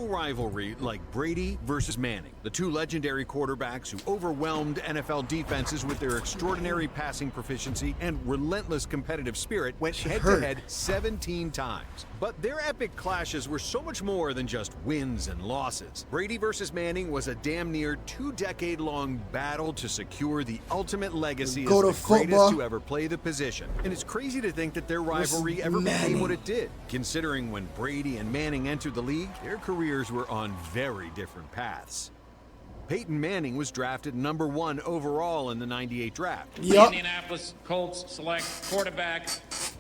Rivalry like Brady versus Manning, the two legendary quarterbacks who overwhelmed NFL defenses with their extraordinary passing proficiency and relentless competitive spirit, went head-to-head 17 times. But their epic clashes were so much more than just wins and losses. Brady versus Manning was a damn near 2-decade-long battle to secure the ultimate legacy as the greatest to ever play the position. And it's crazy to think that their rivalry ever became what it did, considering when Brady and Manning entered the league, their careers were on very different paths. Peyton Manning was drafted number 1 overall in the '98 draft. Yep. Indianapolis Colts select quarterback,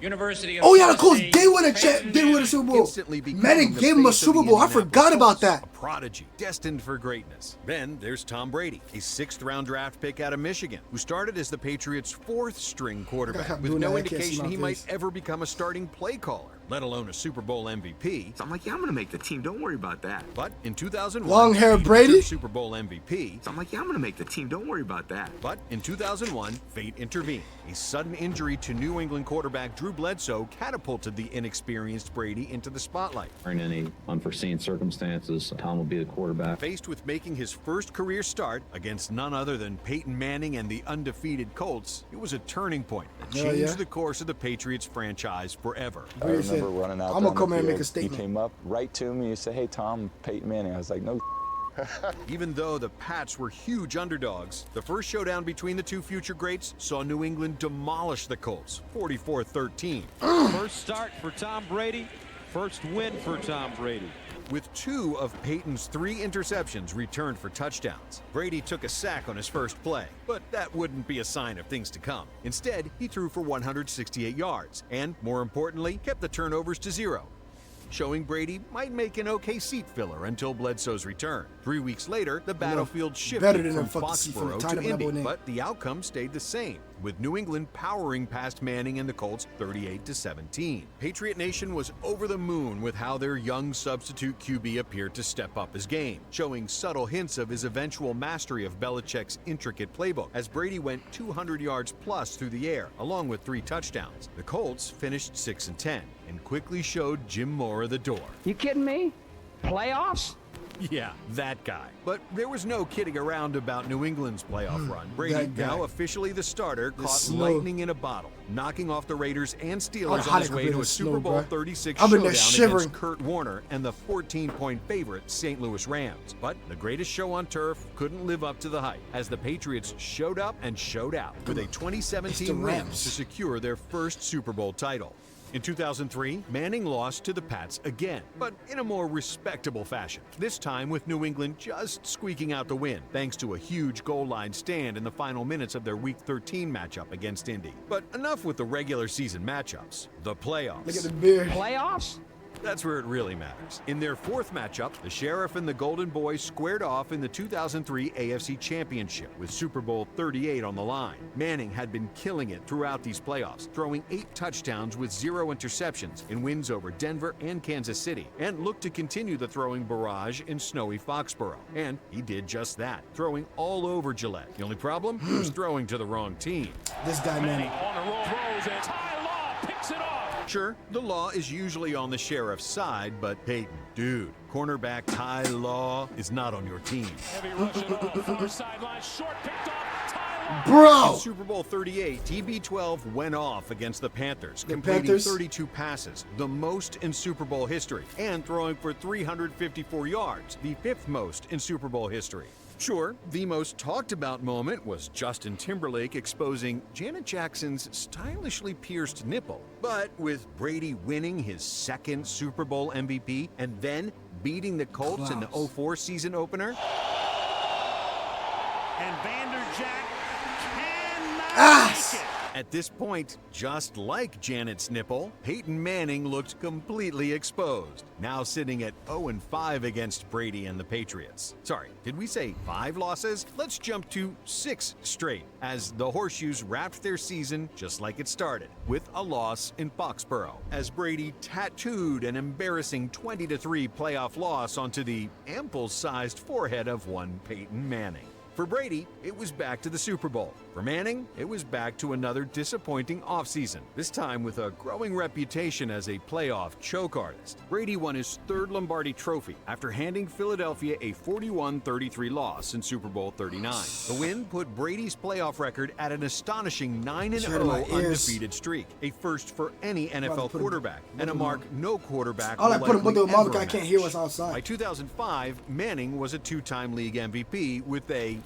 University of the Colts did win a Super Bowl. Manning gave him a Super Bowl. I forgot about that. A prodigy, destined for greatness. Then there's Tom Brady, a 6th-round draft pick out of Michigan, who started as the Patriots' 4th-string quarterback, with no indication he might ever become a starting play caller, let alone a Super Bowl MVP. So I'm like, yeah, I'm gonna make the team. Don't worry about that. But in 2001, long hair Brady, Super Bowl MVP. So I'm like, yeah, I'm gonna make the team. Don't worry about that. But in 2001, fate intervened. A sudden injury to New England quarterback Drew Bledsoe catapulted the inexperienced Brady into the spotlight. In any unforeseen circumstances, Tom will be the quarterback. Faced with making his first career start against none other than Peyton Manning and the undefeated Colts, it was a turning point that changed the course of the Patriots franchise forever. I remember running out. I'm gonna come here and make a statement. He came up right to me and said, "Hey, Tom, Peyton Manning." I was like, "No." Even though the Pats were huge underdogs, the first showdown between the two future greats saw New England demolish the Colts, 44-13. First start for Tom Brady, first win for Tom Brady. With 2 of Peyton's 3 interceptions returned for touchdowns. Brady took a sack on his first play, but that wouldn't be a sign of things to come. Instead, he threw for 168 yards, and more importantly, kept the turnovers to 0. Showing Brady might make an okay seat filler until Bledsoe's return. 3 weeks later, the battlefield shifted from Foxborough to Indy, but the outcome stayed the same, with New England powering past Manning and the Colts 38-17. Patriot Nation was over the moon with how their young substitute QB appeared to step up his game, showing subtle hints of his eventual mastery of Belichick's intricate playbook as Brady went 200 yards plus through the air, along with 3 touchdowns. The Colts finished 6-10 and quickly showed Jim Mora the door. You kidding me? Playoffs? Yeah, that guy. But there was no kidding around about New England's playoff run. Brady, now officially the starter, caught lightning in a bottle, knocking off the Raiders and Steelers on his way to a Super Bowl 36 showdown against Kurt Warner and the 14-point favorite St. Louis Rams. But the greatest show on turf couldn't live up to the hype, as the Patriots showed up and showed out with a 2017 win to secure their first Super Bowl title. In 2003, Manning lost to the Pats again, but in a more respectable fashion. This time with New England just squeaking out the win, thanks to a huge goal line stand in the final minutes of their Week 13 matchup against Indy. But enough with the regular season matchups. The playoffs. Look at the beard. Playoffs? That's where it really matters. In their 4th matchup, the Sheriff and the Golden Boys squared off in the 2003 AFC Championship with Super Bowl 38 on the line. Manning had been killing it throughout these playoffs, throwing 8 touchdowns with 0 interceptions in wins over Denver and Kansas City, and looked to continue the throwing barrage in snowy Foxborough. And he did just that, throwing all over Gillette. The only problem? He was throwing to the wrong team. This guy, Manning. On a roll, throws it. Ty Law picks it off. Sure, the law is usually on the Sheriff's side, but Peyton, dude, cornerback Ty Law is not on your team. Heavy rushing on the far sideline, short picked off. Ty Law. In Super Bowl 38, TB12 went off against the Panthers, completing 32 passes, the most in Super Bowl history, and throwing for 354 yards, the 5th most in Super Bowl history. Sure, the most talked about moment was Justin Timberlake exposing Janet Jackson's stylishly pierced nipple. But with Brady winning his 2nd Super Bowl MVP and then beating the Colts in the 04 season opener. And Vanderjack cannot make it. At this point, just like Janet's nipple, Peyton Manning looked completely exposed, now sitting at 0-5 against Brady and the Patriots. Sorry, did we say 5 losses? Let's jump to 6 straight, as the Horseshoes wrapped their season just like it started, with a loss in Foxborough, as Brady tattooed an embarrassing 20-3 playoff loss onto the ample-sized forehead of one Peyton Manning. For Brady, it was back to the Super Bowl. For Manning, it was back to another disappointing offseason, this time with a growing reputation as a playoff choke artist. Brady won his third Lombardi trophy after handing Philadelphia a 41-33 loss in Super Bowl 39. The win put Brady's playoff record at an astonishing 9-0 undefeated streak, a first for any NFL quarterback, and a mark no quarterback I like will put him with the likely mouth ever I can't hear what's match. outside. By 2005, Manning was a two-time league MVP with a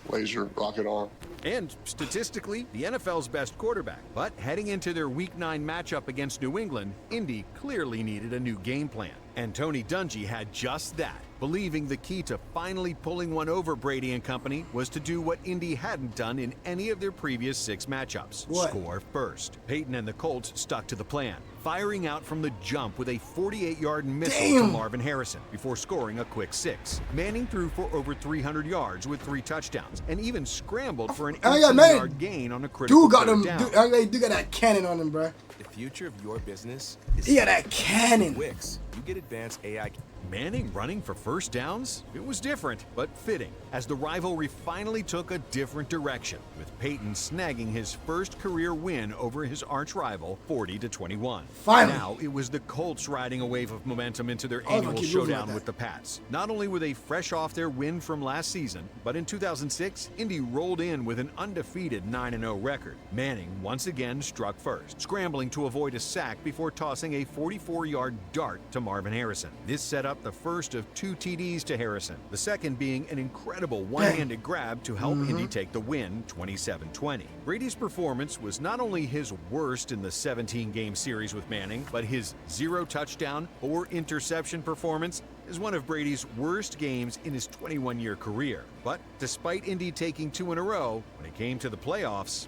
laser rocket arm. and statistically, the NFL's best quarterback. But heading into their Week 9 matchup against New England, Indy clearly needed a new game plan. And Tony Dungy had just that, believing the key to finally pulling one over Brady and company was to do what Indy hadn't done in any of their previous 6 matchups. What? Score first. Peyton and the Colts stuck to the plan, firing out from the jump with a 48-yard missile to Marvin Harrison before scoring a quick 6. Manning threw for over 300 yards with 3 touchdowns and even scrambled for an 18-yard gain on a critical third down. Dude got that cannon on him, bro. The future of your business is He got that cannon. Wix. You get advanced AI. Manning running for first downs? It was different, but fitting, as the rivalry finally took a different direction, with Peyton snagging his first career win over his arch-rival, 40-21. Finally. Now, it was the Colts riding a wave of momentum into their I annual keep losing showdown like that. with the Pats. Not only were they fresh off their win from last season, but in 2006, Indy rolled in with an undefeated 9-0 record. Manning once again struck first, scrambling to avoid a sack before tossing a 44-yard dart to Marvin Harrison. This set up the first of 2 TDs to Harrison, the second being an incredible one-handed grab to help Indy take the win 27-20. Brady's performance was not only his worst in the 17-game series with Manning, but his 0 touchdown, 4 interception performance is one of Brady's worst games in his 21-year career. But despite Indy taking 2 in a row, when it came to the playoffs,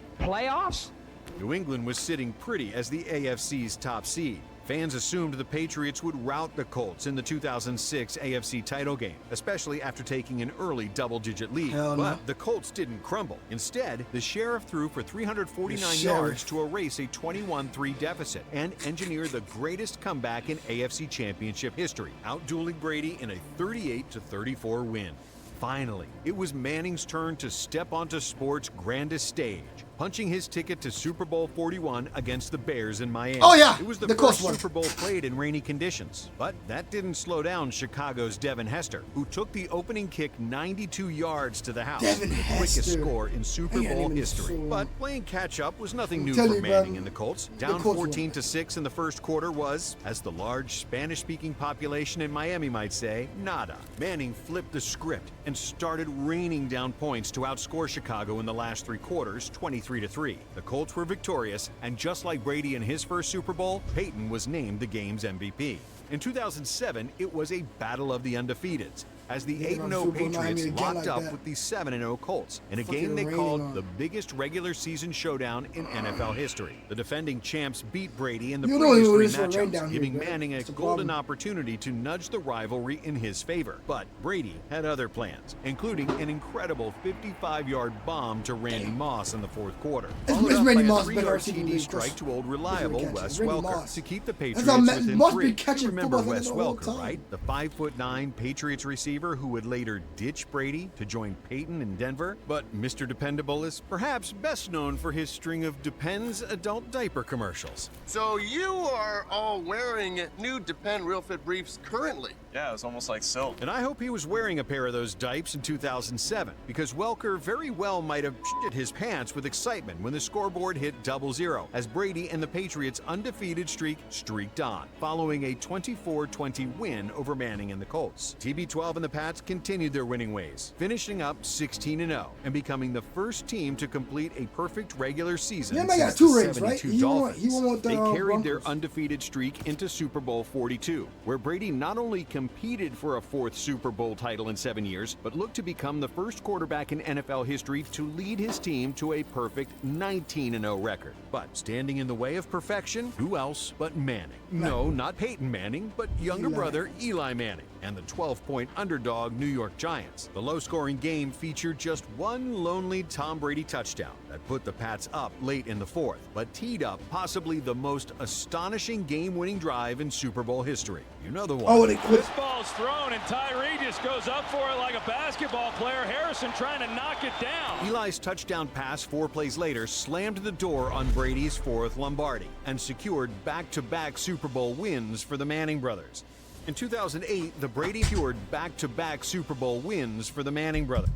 New England was sitting pretty as the AFC's top seed. Fans assumed the Patriots would rout the Colts in the 2006 AFC title game, especially after taking an early double-digit lead. Hell no. But the Colts didn't crumble. Instead, the Sheriff threw for 349 yards to erase a 21-3 deficit and engineer the greatest comeback in AFC Championship history, outdueling Brady in a 38-34 win. Finally, it was Manning's turn to step onto sport's grandest stage, punching his ticket to Super Bowl 41 against the Bears in Miami. Oh, yeah, It was the the first close one. Super Bowl played in rainy conditions. But that didn't slow down Chicago's Devin Hester, who took the opening kick 92 yards to the house, Devin the quickest Hester. score in Super He ain't Bowl even history. so- But playing catch-up was nothing new tell for you, Manning bro, and the Colts. the Down Colts won. 14-6 in the first quarter was, as the large Spanish-speaking population in Miami might say, nada. Manning flipped the script and started raining down points to outscore Chicago in the last 3 quarters, 23-3. The Colts were victorious, and just like Brady in his first Super Bowl, Peyton was named the game's MVP. In 2007, it was a battle of the undefeateds, as the Yeah, 8-0 Super Bowl Patriots Miami again locked like up that. with the 7-0 Colts in a Fucking game they raining called on. the biggest regular season showdown in NFL history. The defending champs beat Brady in the You know it previous 3 was rain down matchups, here, giving man. Manning a It's a golden problem. opportunity to nudge the rivalry in his favor. But Brady had other plans, including an incredible 55-yard bomb to Randy Moss in the 4th quarter. Followed It's up Randy by a Moss better 3-yard receiving TD league. strike to old reliable catches. Wes Randy Welker Moss. to keep the That's Patriots how within Moss be 3. catching You remember footballs Wes the whole Welker, time. right? The 5'9" Patriots receiver who would later ditch Brady to join Peyton in Denver. But Mr. Dependable is perhaps best known for his string of Depends adult diaper commercials. So you are all wearing new Depend Real Fit briefs currently? Yeah, it was almost like silk. And I hope he was wearing a pair of those dipes in 2007, because Welker very well might have shit his pants with excitement when the scoreboard hit 0-0, as Brady and the Patriots' undefeated streak streaked on, following a 24-20 win over Manning and the Colts. TB12 and the Pats continued their winning ways, finishing up 16-0 and becoming the first team to complete a perfect regular season Yeah, man, since got 2 the rings, right? 72 He won Dolphins. with the They carried their Broncos. undefeated streak into Super Bowl 42, where Brady not only competed for a 4th Super Bowl title in 7 years, but looked to become the first quarterback in NFL history to lead his team to a perfect 19-0 record. But standing in the way of perfection, who else but Manning? No, not Peyton Manning, but younger Eli. brother Eli Manning. and the 12-point underdog New York Giants. The low-scoring game featured just one lonely Tom Brady touchdown that put the Pats up late in the fourth, but teed up possibly the most astonishing game-winning drive in Super Bowl history. You know the one. Oh, they quit. This ball's thrown, and Tyree just goes up for it like a basketball player. Harrison trying to knock it down. Eli's touchdown pass 4 plays later slammed the door on Brady's fourth Lombardi and secured back-to-back Super Bowl wins for the Manning brothers. In 2008, the Brady secured back-to-back Super Bowl wins for the Manning brothers.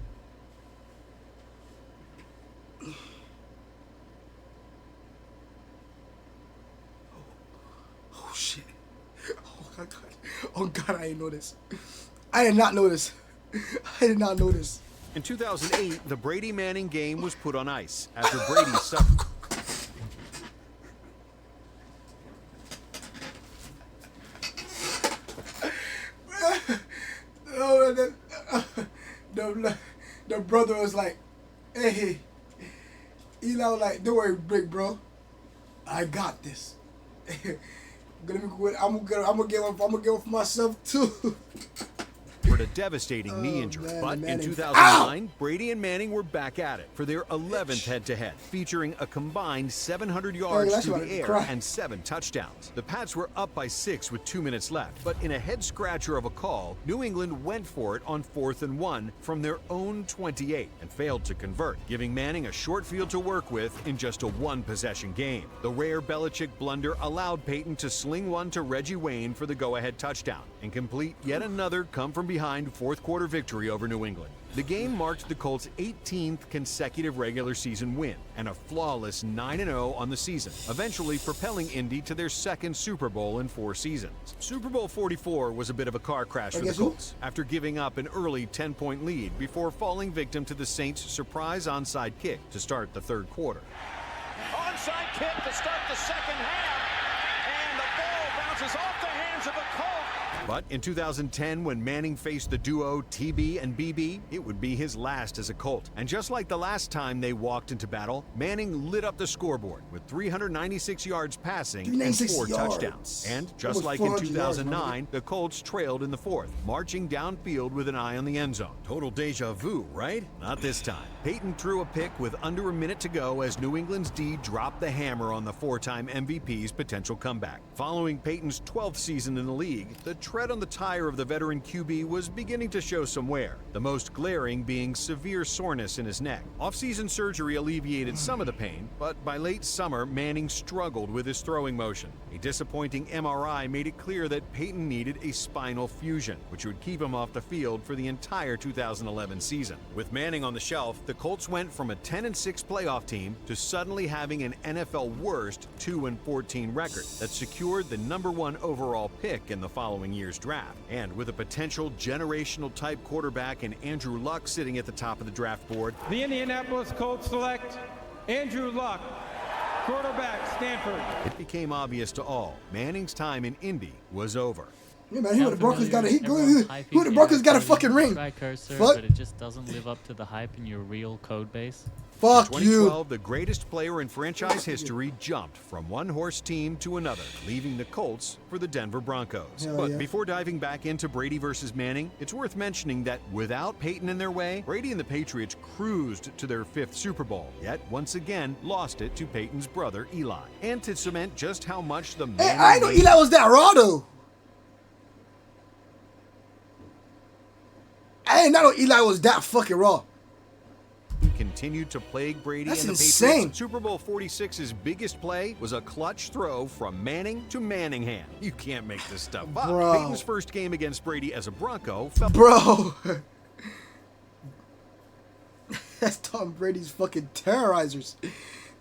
Oh shit. Oh my God. Oh God, I didn't know this. I did not know this. I did not know this. In 2008, the Brady-Manning game was put on ice after Brady suffered. Oh, the brother was like, hey, Eli was like, don't worry, big bro, I got this. I'm gonna get one for myself too. For a devastating knee injury. Man, But in Manning. 2009, Brady and Manning were back at it for their 11th head-to-head, featuring a combined 700 yards that's through about the to air cry. and 7 touchdowns. The Pats were up by 6 with 2 minutes left, but in a head-scratcher of a call, New England went for it on 4th and 1 from their own 28 and failed to convert, giving Manning a short field to work with in just a one-possession game. The rare Belichick blunder allowed Peyton to sling one to Reggie Wayne for the go-ahead touchdown and complete yet another come-from-behind fourth-quarter victory over New England. The game marked the Colts' 18th consecutive regular season win and a flawless 9-0 on the season, eventually propelling Indy to their second Super Bowl in 4 seasons. Super Bowl 44 was a bit of a car crash for the Colts after giving up an early 10-point lead before falling victim to the Saints' surprise onside kick to start the third quarter. Onside kick to start the second half, and the ball bounces off the hands of a Colt. But in 2010, when Manning faced the duo TB and BB, it would be his last as a Colt. And just like the last time they walked into battle, Manning lit up the scoreboard with 396 yards passing and 4 touchdowns. And just like in 2009, the Colts trailed in the fourth, marching downfield with an eye on the end zone. Total deja vu, right? Not this time. Peyton threw a pick with under a minute to go as New England's D dropped the hammer on the 4-time MVP's potential comeback. Following Peyton's 12th season in the league, the tread on the tire of the veteran QB was beginning to show some wear, the most glaring being severe soreness in his neck. Off-season surgery alleviated some of the pain, but by late summer, Manning struggled with his throwing motion. A disappointing MRI made it clear that Peyton needed a spinal fusion, which would keep him off the field for the entire 2011 season. With Manning on the shelf, the Colts went from a 10-6 playoff team to suddenly having an NFL worst 2-14 record that secured the #1 overall pick in the following year's draft. And with a potential generational type quarterback in Andrew Luck sitting at the top of the draft board, the Indianapolis Colts select Andrew Luck, quarterback, Stanford. it became obvious to all Manning's time in Indy was over. Yeah, man, who the Broncos got a fucking ring? Cursor, Fuck. but it just doesn't live up to the hype in your real code base. Fuck in 2012, the greatest player in franchise history jumped from one horse team to another, leaving the Colts for the Denver Broncos. Hell But yeah. before diving back into Brady versus Manning, it's worth mentioning that without Peyton in their way, Brady and the Patriots cruised to their 5th Super Bowl, yet once again lost it to Peyton's brother Eli. And to cement just how much the Hey, I didn't know Eli was that raw though. I did not know Eli was that fucking raw. continued to plague Brady That's and the insane. Patriots. Super Bowl 46's biggest play was a clutch throw from Manning to Manningham. You can't make this stuff up. Bro. Peyton's first game against Brady as a Bronco felt... Bro. That's Tom Brady's fucking terrorizers.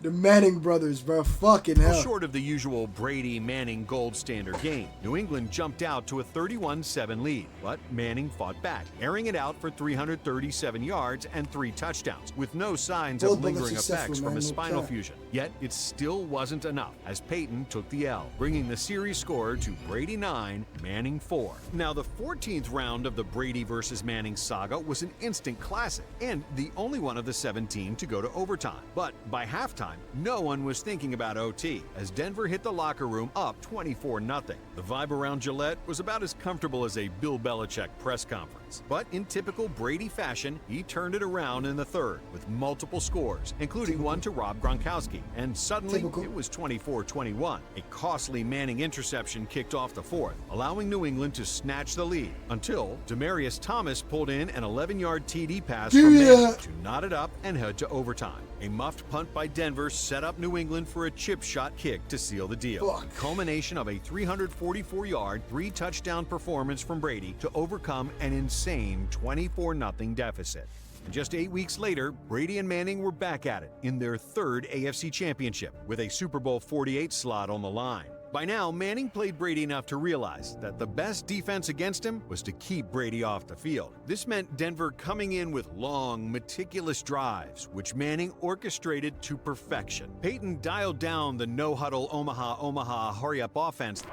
The Manning brothers, bro. Fucking hell. Short of the usual Brady-Manning gold standard game, New England jumped out to a 31-7 lead, but Manning fought back, airing it out for 337 yards and 3 touchdowns, with no signs Both of of them lingering successful, effects from man, a no spinal cap. fusion. Yet it still wasn't enough, as Peyton took the L, bringing the series score to Brady 9, Manning 4. Now, the 14th round of the Brady versus Manning saga was an instant classic, and the only one of the 17 to go to overtime. But by halftime, overtime, no one was thinking about OT as Denver hit the locker room up 24-0. The vibe around Gillette was about as comfortable as a Bill Belichick press conference. But in typical Brady fashion, he turned it around in the third with multiple scores, including one to Rob Gronkowski. And suddenly, it was 24-21. A costly Manning interception kicked off the fourth, allowing New England to snatch the lead until Demaryius Thomas pulled in an 11-yard TD pass from Manning to knot it up and head to overtime. A muffed punt by Denver set up New England for a chip shot kick to seal the deal. A culmination of a 344-yard, 3-touchdown performance from Brady to overcome an insane 24-0 deficit. And just 8 weeks later, Brady and Manning were back at it in their third AFC championship with a Super Bowl 48 slot on the line. By now, Manning played Brady enough to realize that the best defense against him was to keep Brady off the field. This meant Denver coming in with long, meticulous drives, which Manning orchestrated to perfection. Peyton dialed down the no-huddle Omaha, hurry-up offense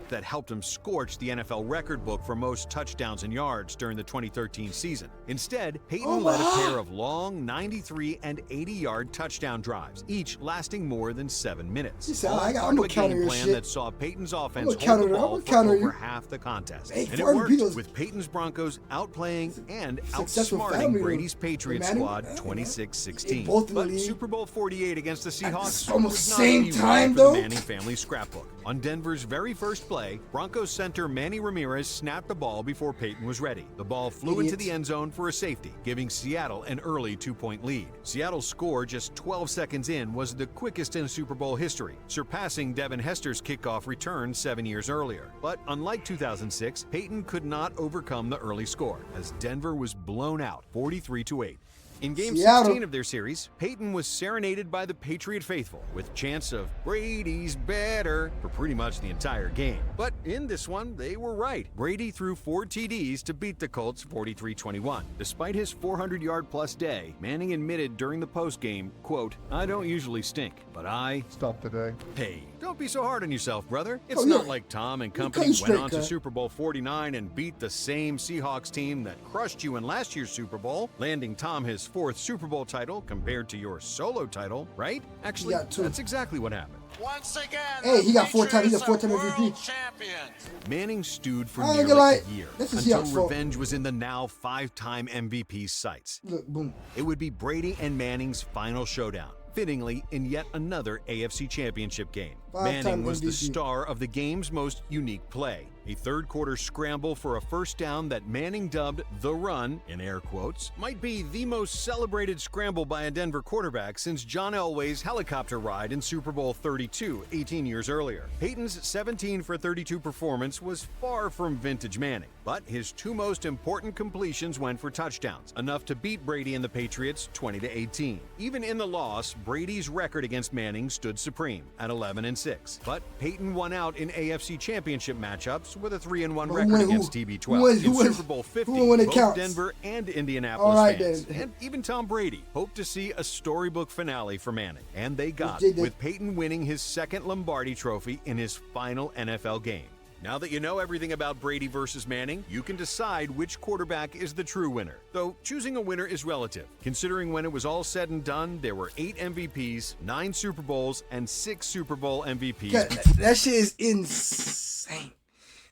that helped him scorch the NFL record book for most touchdowns and yards during the 2013 season. Instead, Peyton led a pair of long 93 and 80-yard touchdown drives, each lasting more than 7 minutes. I'm a game plan that saw Peyton's offense hold the ball for over half the contest. And it worked, with Peyton's Broncos outplaying and outsmarting Brady's Patriots squad 26-16. But Super Bowl 48 against the Seahawks was not same time, though. The Manning family scrapbook. On Denver's very first play, Broncos center Manny Ramirez snapped the ball before Peyton was ready. The ball flew into the end zone for a safety, giving Seattle an early 2-point lead. Seattle's score just 12 seconds in was the quickest in Super Bowl history, surpassing Devin Hester's kickoff return 7 years earlier. But unlike 2006, Peyton could not overcome the early score, as Denver was blown out 43-8. In Game 16 of their series, Peyton was serenaded by the Patriot faithful with chants of "Brady's better" for pretty much the entire game. But in this one, they were right. Brady threw 4 TDs to beat the Colts 43-21. Despite his 400-yard-plus day, Manning admitted during the postgame, quote, "I don't usually stink, but I stop today." Hey, don't be so hard on yourself, brother. It's not like Tom and company went on to Super Bowl 49 and beat the same Seahawks team that crushed you in last year's Super Bowl, landing Tom his 4th Super Bowl title compared to your solo title, right? Actually, that's exactly what happened. Once again, hey, he got 4 times. He's a 4-time MVP. Manning stewed for nearly a year until revenge was in the now 5-time MVP's sights. Look, boom. It would be Brady and Manning's final showdown, fittingly in yet another AFC championship game. Manning was the star of the game's most unique play, a third-quarter scramble for a first down that Manning dubbed the run, in air quotes, might be the most celebrated scramble by a Denver quarterback since John Elway's helicopter ride in Super Bowl 32, 18 years earlier. Peyton's 17 for 32 performance was far from vintage Manning, but his 2 most important completions went for touchdowns, enough to beat Brady and the Patriots 20-18. Even in the loss, Brady's record against Manning stood supreme at 11-6. But Peyton won out in AFC championship matchups with a 3-1 record against TB12. In Super Bowl 50, both Denver and Indianapolis fans, and even Tom Brady, hoped to see a storybook finale for Manning. And they got it, with Peyton winning his 2nd Lombardi trophy in his final NFL game. Now that you know everything about Brady versus Manning, you can decide which quarterback is the true winner. Though choosing a winner is relative, considering when it was all said and done, there were 8 MVPs, 9 Super Bowls, and 6 Super Bowl MVPs. God, that shit is insane.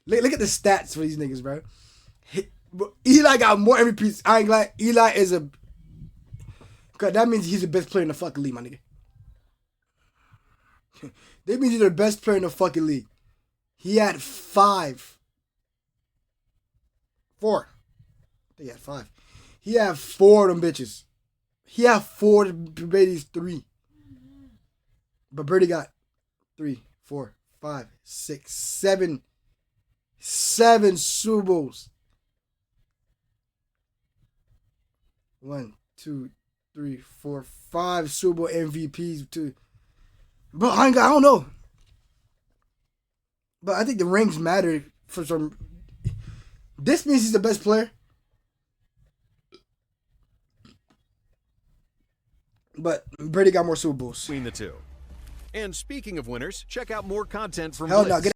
Look at the stats for these niggas, bro. Eli got more MVPs. I ain't glad. Eli is a... God, that means he's the best player in the fucking league, my nigga. That means he's the best player in the fucking league. He had 5. 4. I think he had 5. He had 4 of them bitches. He had 4. Brady's 3. But Brady got 3, 4, 5, 6, 7. 7 Super Bowls. 1, 2, 3, 4, 5 Super Bowl MVPs. Too. Bro, I don't know. But I think the rings matter for some. This means he's the best player. But Brady got more Super Bowls. Between the two. And speaking of winners, check out more content from Hell no, Blitz.